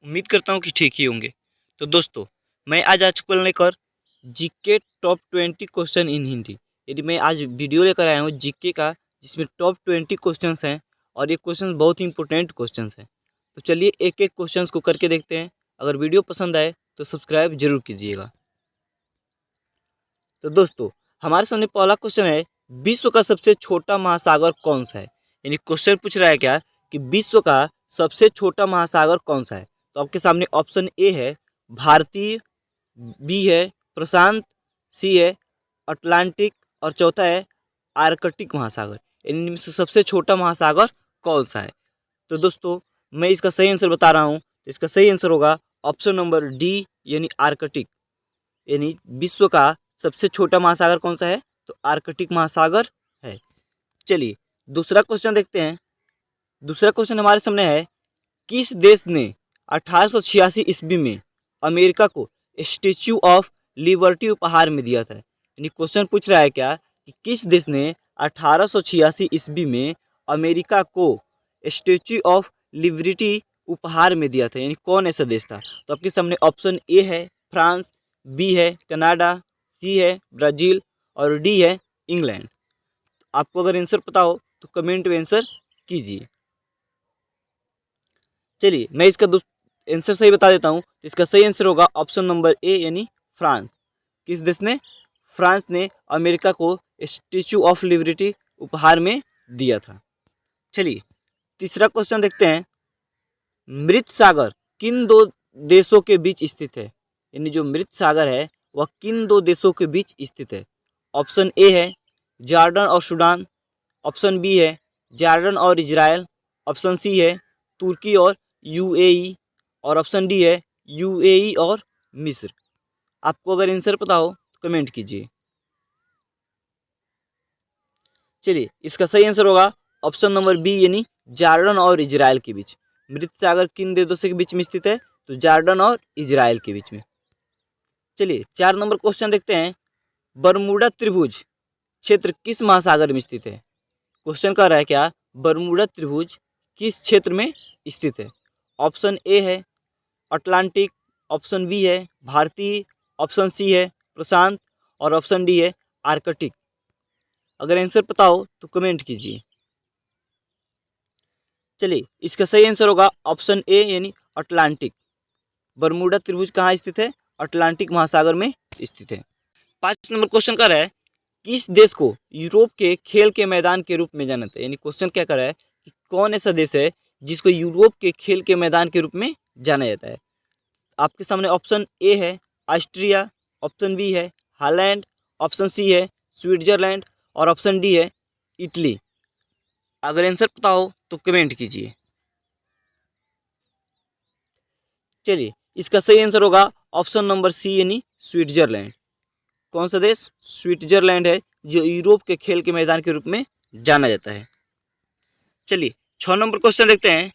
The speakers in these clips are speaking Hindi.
उम्मीद करता हूँ कि ठीक ही होंगे। तो दोस्तों, मैं आज चुका लेकर GK top 20 question in Hindi. यदि मैं आज वीडियो लेकर आया हूँ जीके का, जिसमें टॉप 20 क्वेश्चंस हैं और ये क्वेश्चन बहुत ही इंपॉर्टेंट क्वेश्चंस हैं। तो चलिए एक एक क्वेश्चन को करके देखते हैं। अगर वीडियो पसंद आए तो सब्सक्राइब जरूर कीजिएगा। तो दोस्तों, हमारे सामने पहला क्वेश्चन है, विश्व का सबसे छोटा महासागर कौन सा है। यानी क्वेश्चन पूछ रहा है क्या कि विश्व का सबसे छोटा महासागर कौन सा है। तो आपके सामने ऑप्शन ए है भारतीय, बी है प्रशांत, सी है अटलांटिक और चौथा है आर्कटिक महासागर। इनमें से सबसे छोटा महासागर कौन सा है। तो दोस्तों, मैं इसका सही आंसर बता रहा हूँ। इसका सही आंसर होगा ऑप्शन नंबर डी, यानी आर्कटिक। यानी विश्व का सबसे छोटा महासागर कौन सा है, तो आर्कटिक महासागर है। चलिए दूसरा क्वेश्चन देखते हैं। दूसरा क्वेश्चन हमारे सामने है, किस देश ने 1886 ईस्वी में अमेरिका को स्टैच्यू ऑफ लिबर्टी उपहार में दिया था। यानी क्वेश्चन पूछ रहा है क्या कि किस देश ने 1886 ईस्वी में अमेरिका को स्टैच्यू ऑफ लिबर्टी उपहार में दिया था। यानी कौन ऐसा देश था। तो आपके सामने ऑप्शन ए है फ्रांस, बी है कनाडा, सी है ब्राज़ील और डी है इंग्लैंड। आपको अगर आंसर पता हो तो कमेंट में आंसर कीजिए। चलिए मैं इसका आंसर सही बता देता हूँ। तो इसका सही आंसर होगा ऑप्शन नंबर ए, यानी फ्रांस। किस देश ने, फ्रांस ने अमेरिका को स्टैच्यू ऑफ लिबर्टी उपहार में दिया था। चलिए तीसरा क्वेश्चन देखते हैं, मृत सागर किन दो देशों के बीच स्थित है। यानी जो मृत सागर है वह किन दो देशों के बीच स्थित है। ऑप्शन ए है जॉर्डन और सूडान, ऑप्शन बी है जॉर्डन और इजराइल, ऑप्शन सी है तुर्की और यूएई और ऑप्शन डी है यूएई और मिस्र। आपको अगर आंसर पता हो तो कमेंट कीजिए। चलिए इसका सही आंसर होगा ऑप्शन नंबर बी, यानी जॉर्डन और इजराइल के बीच। मृत सागर किन देशों के बीच में स्थित है, तो जॉर्डन और इजराइल के बीच में। चलिए 4 नंबर क्वेश्चन देखते हैं, बरमूडा त्रिभुज क्षेत्र किस महासागर में स्थित है। क्वेश्चन कह रहा है क्या, बरमूडा त्रिभुज किस क्षेत्र में स्थित है। ऑप्शन ए है अटलांटिक, ऑप्शन बी है भारतीय, ऑप्शन सी है प्रशांत और ऑप्शन डी है आर्कटिक। अगर आंसर पता हो तो कमेंट कीजिए। चलिए इसका सही आंसर होगा ऑप्शन ए, यानी अटलांटिक। बरमूडा त्रिभुज कहाँ स्थित है, अटलांटिक महासागर में स्थित है। 5 नंबर क्वेश्चन कर रहा है, किस देश को यूरोप के खेल के मैदान के रूप में जाना जाता है। यानी क्वेश्चन क्या कर रहा है कि कौन ऐसा देश है जिसको यूरोप के खेल के मैदान के रूप में जाना जाता है। आपके सामने ऑप्शन ए है ऑस्ट्रिया, ऑप्शन बी है हॉलैंड, ऑप्शन सी है स्विट्जरलैंड और ऑप्शन डी है इटली। अगर आंसर पता हो तो कमेंट कीजिए। चलिए इसका सही आंसर होगा ऑप्शन नंबर सी, यानी स्विट्जरलैंड। कौन सा देश, स्विट्जरलैंड है जो यूरोप के खेल के मैदान के रूप में जाना जाता है। चलिए 6 नंबर क्वेश्चन देखते हैं,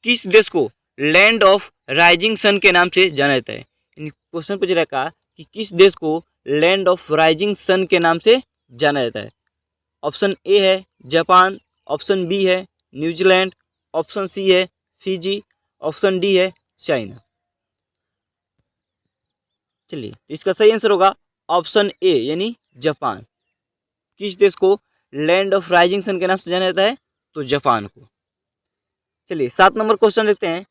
किस देश को लैंड ऑफ राइजिंग सन के नाम से जाना जाता है। क्वेश्चन पूछ रहा है कि किस देश को लैंड ऑफ राइजिंग सन के नाम से जाना जाता है। ऑप्शन ए है जापान, ऑप्शन बी है न्यूजीलैंड, ऑप्शन सी है फिजी, ऑप्शन डी है चाइना। चलिए इसका सही आंसर होगा ऑप्शन ए, यानी जापान। किस देश को लैंड ऑफ राइजिंग सन के नाम से जाना जाता है, तो जापान को। चलिए 7 नंबर क्वेश्चन देखते हैं,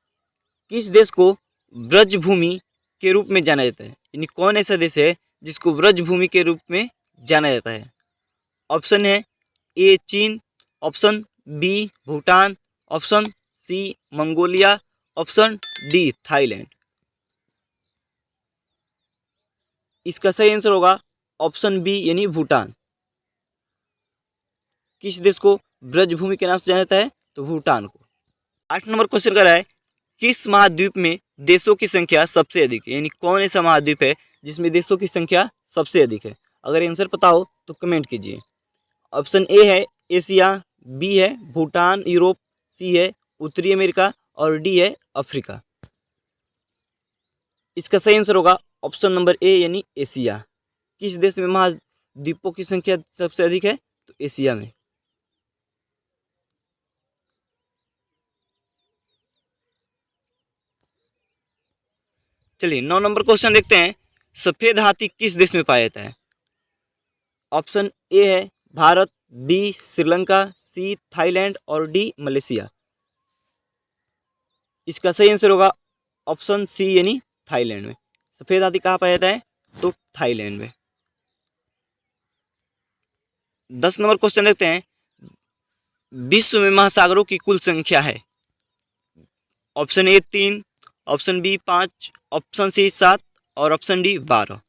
किस देश को ब्रजभूमि के रूप में जाना जाता है। यानी कौन ऐसा देश है जिसको ब्रजभूमि के रूप में जाना जाता है। ऑप्शन है ए चीन, option B Bhutan, option C Mongolia, option D Thailand. इसका सही आंसर होगा ऑप्शन बी, यानी भूटान। किस देश को ब्रजभूमि के नाम से जाना जाता है, तो भूटान को। 8 नंबर क्वेश्चन कर रहा है, किस महाद्वीप में देशों की संख्या सबसे अधिक है। यानी कौन ऐसा महाद्वीप है जिसमें देशों की संख्या सबसे अधिक है। अगर आंसर पता हो तो कमेंट कीजिए। ऑप्शन ए है एशिया, बी है भूटान यूरोप, सी है उत्तरी अमेरिका और डी है अफ्रीका। इसका सही आंसर होगा ऑप्शन नंबर ए, यानी एशिया। किस देश में महाद्वीपों की संख्या सबसे अधिक है, तो एशिया में। चलिए 9 नंबर क्वेश्चन देखते हैं। सफेद हाथी किस देश में पाया जाता है? ऑप्शन ए है Bharat, B Sri Lanka, C Thailand और डी मलेशिया। इसका सही आंसर होगा ऑप्शन सी यानी थाईलैंड में। सफेद हाथी कहाँ पाया जाता है? तो थाईलैंड में। 10 नंबर क्वेश्चन देखते हैं। विश्व में महासागरों की कुल संख्या है? Option A 3, option B 5, option C 7 और ऑप्शन डी 12।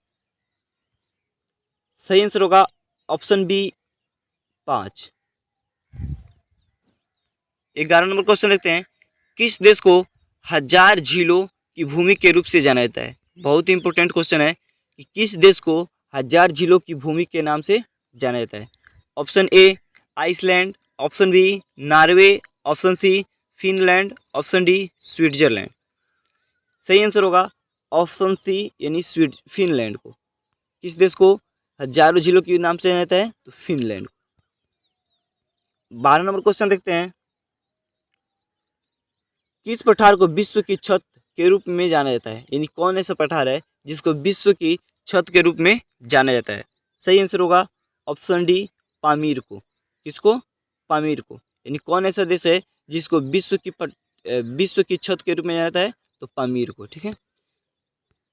सही आंसर होगा ऑप्शन बी 5। 11 नंबर क्वेश्चन देखते हैं। किस देश को 1000 झीलों की भूमि के रूप से जाना जाता है? बहुत ही इंपॉर्टेंट क्वेश्चन है कि किस देश को 1000 झीलों की भूमि के नाम से जाना जाता है? Option A Iceland, option B Norway, option C Finland, option D Switzerland. सही आंसर होगा ऑप्शन सी यानी फिनलैंड को। किस देश को हजारों झीलों के नाम से जाना जाता है? तो फिनलैंड को। 12 नंबर क्वेश्चन देखते हैं। किस पठार को विश्व की छत के रूप में जाना जाता है? यानी कौन ऐसा पठार है जिसको विश्व की छत के रूप में जाना जाता है? सही आंसर होगा ऑप्शन डी पामीर को। किसको? पामीर को। यानी कौन ऐसा देश है जिसको विश्व की छत के रूप में जाना जाता है? तो पामीर को। ठीक है,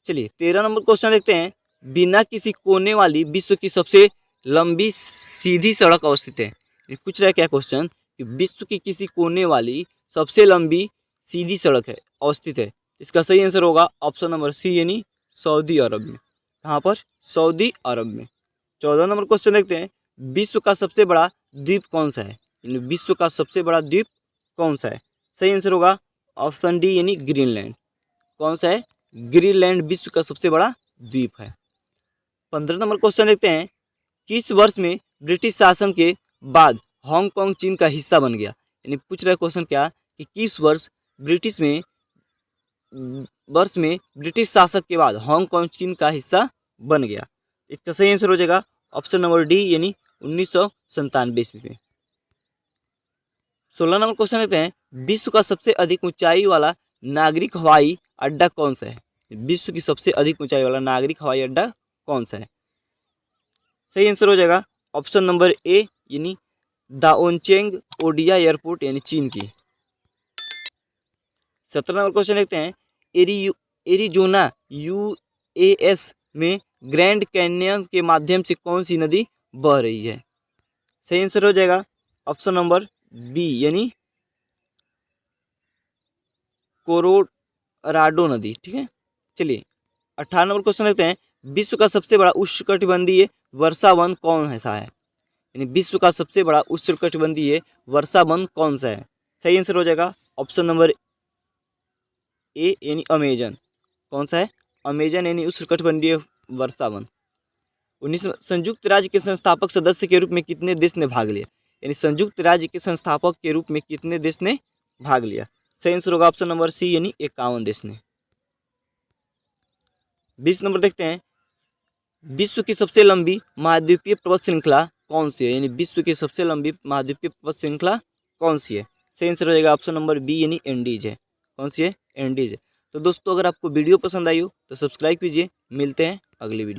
चलिए 13 नंबर क्वेश्चन देखते हैं। बिना किसी कोने वाली विश्व की सबसे लंबी सीधी सड़क अवस्थित है? ये पूछ रहा है क्या क्वेश्चन कि विश्व की किसी कोने वाली सबसे लंबी सीधी सड़क है अवस्थित है। इसका सही आंसर होगा ऑप्शन नंबर सी यानी सऊदी अरब में। कहाँ पर? सऊदी अरब में। 14 नंबर क्वेश्चन देखते हैं। विश्व का सबसे बड़ा द्वीप कौन सा है? यानी विश्व का सबसे बड़ा द्वीप कौन सा है? सही आंसर होगा ऑप्शन डी यानी ग्रीनलैंड। कौन सा है? ग्रीनलैंड विश्व का सबसे बड़ा द्वीप है। 15 नंबर क्वेश्चन देखते हैं। किस वर्ष में ब्रिटिश शासन के बाद हांगकांग चीन का हिस्सा बन गया? यानी पूछ रहा है क्वेश्चन क्या कि किस वर्ष ब्रिटिश शासक के बाद हांगकांग चीन का हिस्सा बन गया? इसका सही आंसर हो जाएगा ऑप्शन नंबर डी यानी 1997 ईस्वी में। 16 नंबर क्वेश्चन देखते हैं। विश्व का सबसे अधिक ऊंचाई वाला नागरिक हवाई अड्डा कौन सा है? विश्व की सबसे अधिक ऊंचाई वाला नागरिक हवाई अड्डा कौन सा है? सही आंसर हो जाएगा ऑप्शन नंबर ए यानी दाओनचेंग ओडिया एयरपोर्ट यानी चीन की। 17 नंबर क्वेश्चन देखते हैं। एरिजोना यूएस में ग्रैंड कैन्यन के माध्यम से कौन सी नदी बह रही है? सही आंसर हो जाएगा ऑप्शन नंबर बी यानी कोलोराडो नदी। ठीक है, चलिए 18 नंबर क्वेश्चन देखते हैं। विश्व का सबसे बड़ा उष्णकटिबंधीय वर्षा वन कौन सा है? यानी विश्व का सबसे बड़ा उष्णकटिबंधीय वर्षा वन कौन सा है? सही आंसर हो जाएगा ऑप्शन नंबर ए यानी अमेजन। कौन सा है? अमेजन यानी उष्णकटिबंधीय वर्षा वन। 19 संयुक्त राज्य के संस्थापक सदस्य के रूप में कितने देश ने भाग लिया? यानी संयुक्त राज्य के संस्थापक के रूप में कितने देश ने भाग लिया? सही आंसर होगा ऑप्शन नंबर सी यानी 51 देश ने। 20 नंबर देखते हैं। विश्व की सबसे लंबी महाद्वीपीय पर्वत श्रृंखला कौन सी है? यानी विश्व की सबसे लंबी महाद्वीपीय पर्वत श्रृंखला कौन सी है? सही आंसर हो जाएगा ऑप्शन नंबर बी यानी एंडीज है। कौन सी है? एंडीज है। तो दोस्तों अगर आपको वीडियो पसंद आई हो तो सब्सक्राइब कीजिए। मिलते हैं अगली वीडियो।